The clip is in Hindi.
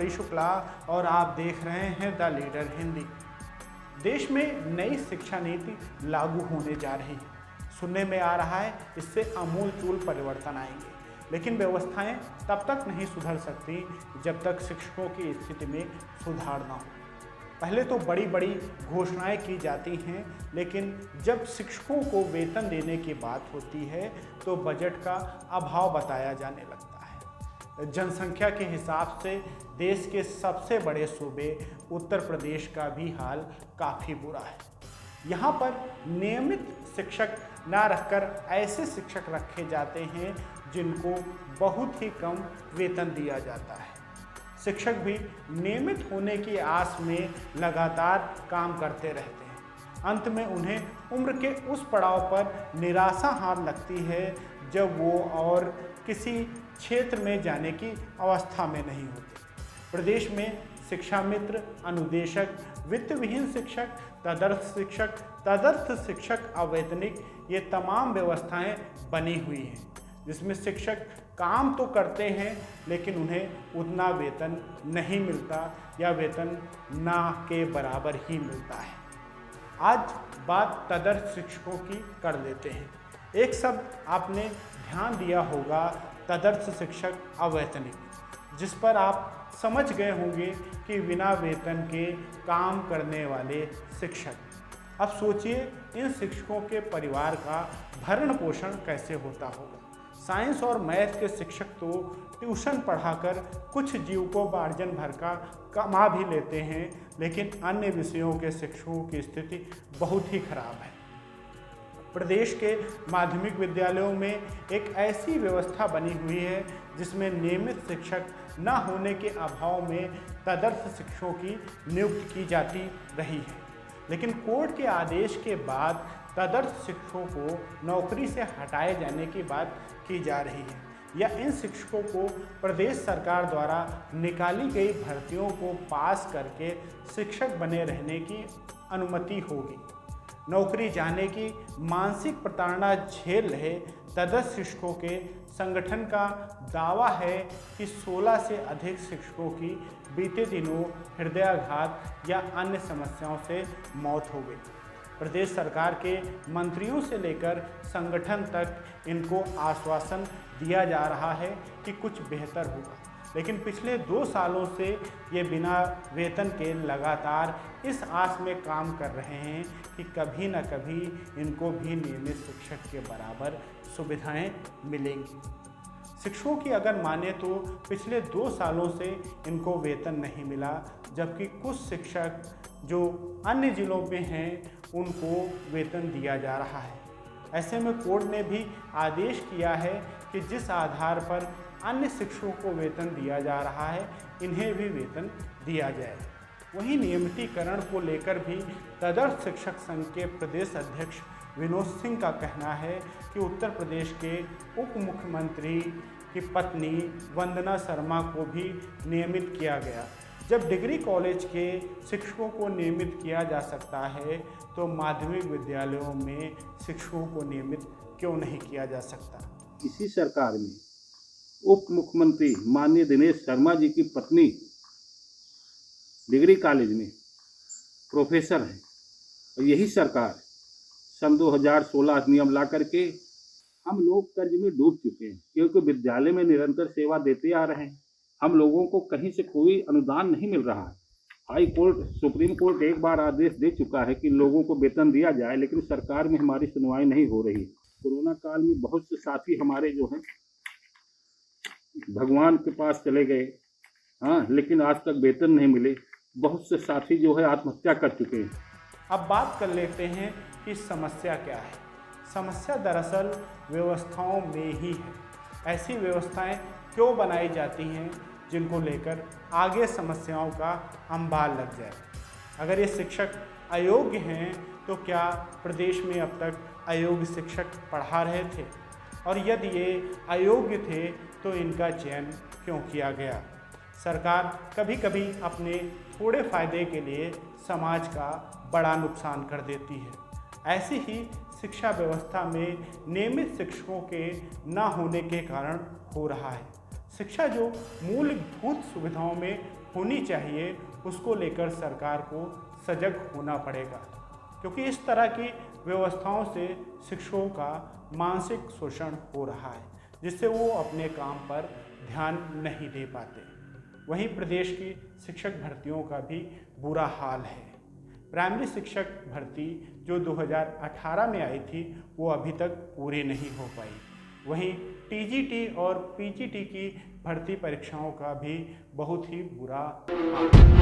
हरी शुक्ला और आप देख रहे हैं द लीडर हिंदी। देश में नई शिक्षा नीति लागू होने जा रही है। सुनने में आ रहा है इससे आमूल-चूल परिवर्तन आएंगे, लेकिन व्यवस्थाएं तब तक नहीं सुधर सकती जब तक शिक्षकों की स्थिति में सुधार ना हो। पहले तो बड़ी बड़ी घोषणाएं की जाती हैं, लेकिन जब शिक्षकों को वेतन देने की बात होती है तो बजट का अभाव बताया जाने लगता है। जनसंख्या के हिसाब से देश के सबसे बड़े सूबे उत्तर प्रदेश का भी हाल काफ़ी बुरा है। यहाँ पर नियमित शिक्षक ना रखकर ऐसे शिक्षक रखे जाते हैं जिनको बहुत ही कम वेतन दिया जाता है। शिक्षक भी नियमित होने की आस में लगातार काम करते रहते हैं। अंत में उन्हें उम्र के उस पड़ाव पर निराशा हाथ लगती है जब वो और किसी क्षेत्र में जाने की अवस्था में नहीं होते। प्रदेश में शिक्षा मित्र, अनुदेशक, वित्त विहीन शिक्षक, तदर्थ शिक्षक, अवैतनिक, ये तमाम व्यवस्थाएं बनी हुई हैं जिसमें शिक्षक काम तो करते हैं लेकिन उन्हें उतना वेतन नहीं मिलता या वेतन ना के बराबर ही मिलता है। आज बात तदर्थ शिक्षकों की कर लेते हैं। एक शब्द आपने ध्यान दिया होगा, तदर्थ शिक्षक, अवैतनिक, जिस पर आप समझ गए होंगे कि बिना वेतन के काम करने वाले शिक्षक। अब सोचिए इन शिक्षकों के परिवार का भरण पोषण कैसे होता होगा। साइंस और मैथ के शिक्षक तो ट्यूशन पढ़ाकर कुछ जीविकोपार्जन भर का कमा भी लेते हैं, लेकिन अन्य विषयों के शिक्षकों की स्थिति बहुत ही खराब है। प्रदेश के माध्यमिक विद्यालयों में एक ऐसी व्यवस्था बनी हुई है जिसमें नियमित शिक्षक न होने के अभाव में तदर्थ शिक्षकों की नियुक्ति की जाती रही है, लेकिन कोर्ट के आदेश के बाद तदर्थ शिक्षकों को नौकरी से हटाए जाने की बात की जा रही है या इन शिक्षकों को प्रदेश सरकार द्वारा निकाली गई भर्तियों को पास करके शिक्षक बने रहने की अनुमति होगी। नौकरी जाने की मानसिक प्रताड़ना झेल रहे तदर्थ शिक्षकों के संगठन का दावा है कि 16 से अधिक शिक्षकों की बीते दिनों हृदयाघात या अन्य समस्याओं से मौत हो गई। प्रदेश सरकार के मंत्रियों से लेकर संगठन तक इनको आश्वासन दिया जा रहा है कि कुछ बेहतर होगा, लेकिन पिछले 2 सालों से ये बिना वेतन के लगातार इस आस में काम कर रहे हैं कि कभी न कभी इनको भी नियमित शिक्षक के बराबर सुविधाएं मिलेंगी। शिक्षकों की अगर माने तो पिछले 2 सालों से इनको वेतन नहीं मिला, जबकि कुछ शिक्षक जो अन्य जिलों में हैं उनको वेतन दिया जा रहा है। ऐसे में कोर्ट ने भी आदेश किया है कि जिस आधार पर अन्य शिक्षकों को वेतन दिया जा रहा है इन्हें भी वेतन दिया जाए। वहीं नियमितीकरण को लेकर भी तदर्थ शिक्षक संघ के प्रदेश अध्यक्ष विनोद सिंह का कहना है कि उत्तर प्रदेश के उप मुख्यमंत्री की पत्नी वंदना शर्मा को भी नियमित किया गया। जब डिग्री कॉलेज के शिक्षकों को नियमित किया जा सकता है तो माध्यमिक विद्यालयों में शिक्षकों को नियमित क्यों नहीं किया जा सकता। इसी सरकार में उप मुख्यमंत्री माननीय दिनेश शर्मा जी की पत्नी डिग्री कॉलेज में प्रोफेसर हैं और यही सरकार सन 2016 अधिनियम ला करके हम लोग कर्ज में डूब चुके हैं, क्योंकि विद्यालय में निरंतर सेवा देते आ रहे हैं। हम लोगों को कहीं से कोई अनुदान नहीं मिल रहा है। हाई कोर्ट, सुप्रीम कोर्ट एक बार आदेश दे चुका है कि लोगों को वेतन दिया जाए, लेकिन सरकार में हमारी सुनवाई नहीं हो रही। कोरोना काल में बहुत से साथी हमारे जो हैं भगवान के पास चले गए, लेकिन आज तक वेतन नहीं मिले। बहुत से साथी जो है आत्महत्या कर चुके हैं। अब बात कर लेते हैं कि समस्या क्या है। समस्या दरअसल व्यवस्थाओं में ही है। ऐसी व्यवस्थाएं क्यों बनाई जाती हैं जिनको लेकर आगे समस्याओं का अंबार लग जाए। अगर ये शिक्षक अयोग्य हैं तो क्या प्रदेश में अब तक अयोग्य शिक्षक पढ़ा रहे थे, और यदि ये अयोग्य थे तो इनका चयन क्यों किया गया। सरकार कभी कभी अपने थोड़े फायदे के लिए समाज का बड़ा नुकसान कर देती है। ऐसी ही शिक्षा व्यवस्था में नियमित शिक्षकों के न होने के कारण हो रहा है। शिक्षा जो मूलभूत सुविधाओं में होनी चाहिए उसको लेकर सरकार को सजग होना पड़ेगा, क्योंकि इस तरह की व्यवस्थाओं से शिक्षकों का मानसिक शोषण हो रहा है, जिससे वो अपने काम पर ध्यान नहीं दे पाते। वहीं प्रदेश की शिक्षक भर्तियों का भी बुरा हाल है। प्राइमरी शिक्षक भर्ती जो 2018 में आई थी वो अभी तक पूरी नहीं हो पाई। वहीं टीजीटी और पीजीटी की भर्ती परीक्षाओं का भी बहुत ही बुरा हाल है।